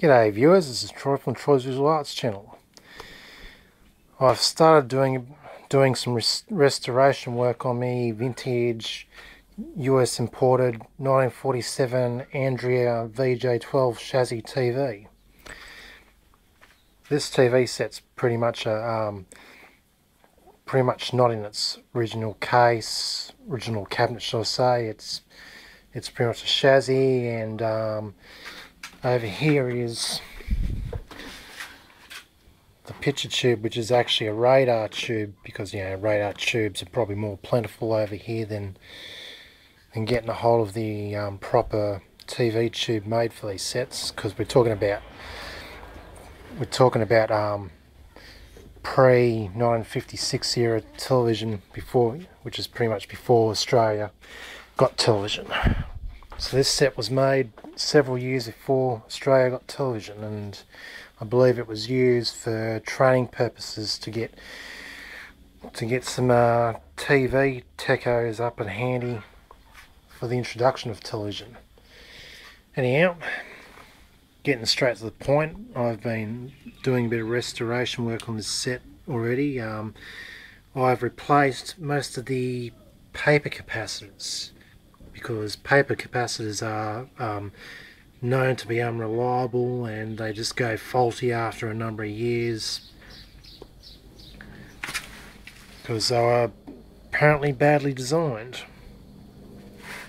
G'day viewers, this is Troy from Troy's Visual Arts channel. I've started doing some restoration work on me vintage US imported 1947 Andrea VJ12 chassis TV. This TV set's pretty much not in its original case, original cabinet, shall I say. It's pretty much a chassis, and over here is the picture tube, which is actually a radar tube, because radar tubes are probably more plentiful over here than getting a hold of the proper TV tube made for these sets, because we're talking about pre-1956 era television, which is pretty much before Australia got television. So this set was made several years before Australia got television, and I believe it was used for training purposes to get some TV techos up and handy for the introduction of television. Anyhow, getting straight to the point, I've been doing a bit of restoration work on this set already. I've replaced most of the paper capacitors, because paper capacitors are known to be unreliable, and they just go faulty after a number of years because they were apparently badly designed,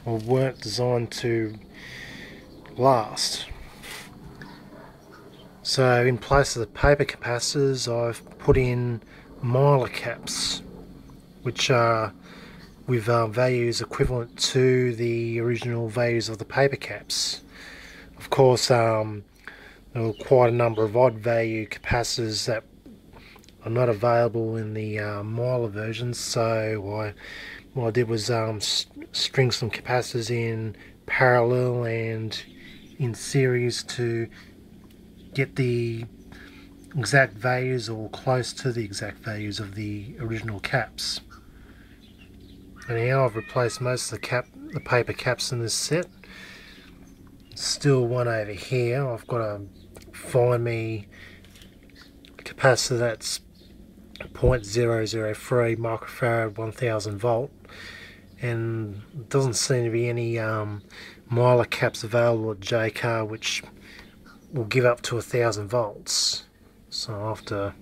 or weren't designed to last. So in place of the paper capacitors, I've put in mylar caps, which are with values equivalent to the original values of the paper caps. Of course, there were quite a number of odd value capacitors that are not available in the mylar versions, so what I did was string some capacitors in parallel and in series to get the exact values, or close to the exact values, of the original caps. And now I've replaced most of the paper caps in this set. Still one over here. I've got to find me a capacitor that's 0.003 microfarad 1000 volt, and there doesn't seem to be any mylar caps available at JCar which will give up to 1000 volts. So I'll have to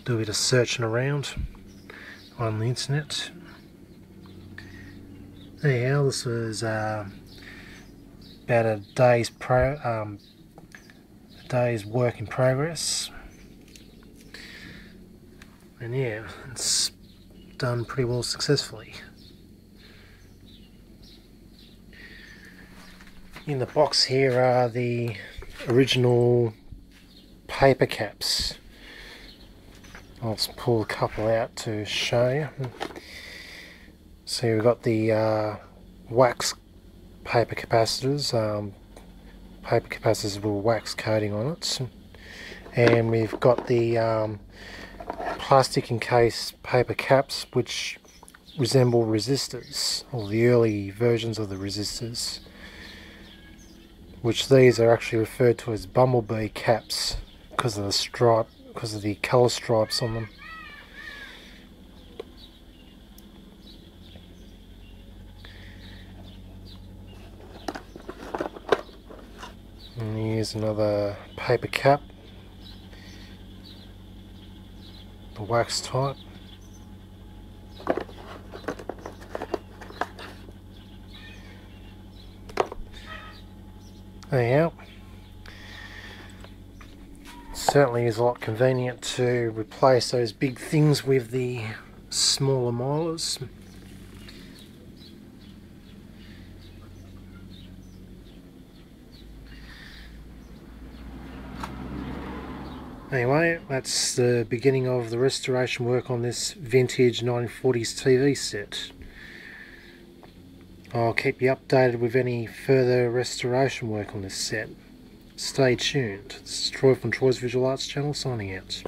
do a bit of searching around on the internet. Anyhow, this was about a day's work in progress, and yeah, it's done pretty well successfully. In the box here are the original paper caps. I'll just pull a couple out to show you. So we've got the wax paper capacitors, paper capacitors with a wax coating on it, and we've got the plastic encased paper caps which resemble resistors, or the early versions of the resistors, which these are actually referred to as bumblebee caps because of the colour stripes on them. And here's another paper cap, the wax type. Anyhow, certainly is a lot convenient to replace those big things with the smaller mylars. Anyway, that's the beginning of the restoration work on this vintage 1940s TV set. I'll keep you updated with any further restoration work on this set. Stay tuned. This is Troy from Troy's Visual Arts channel, signing out.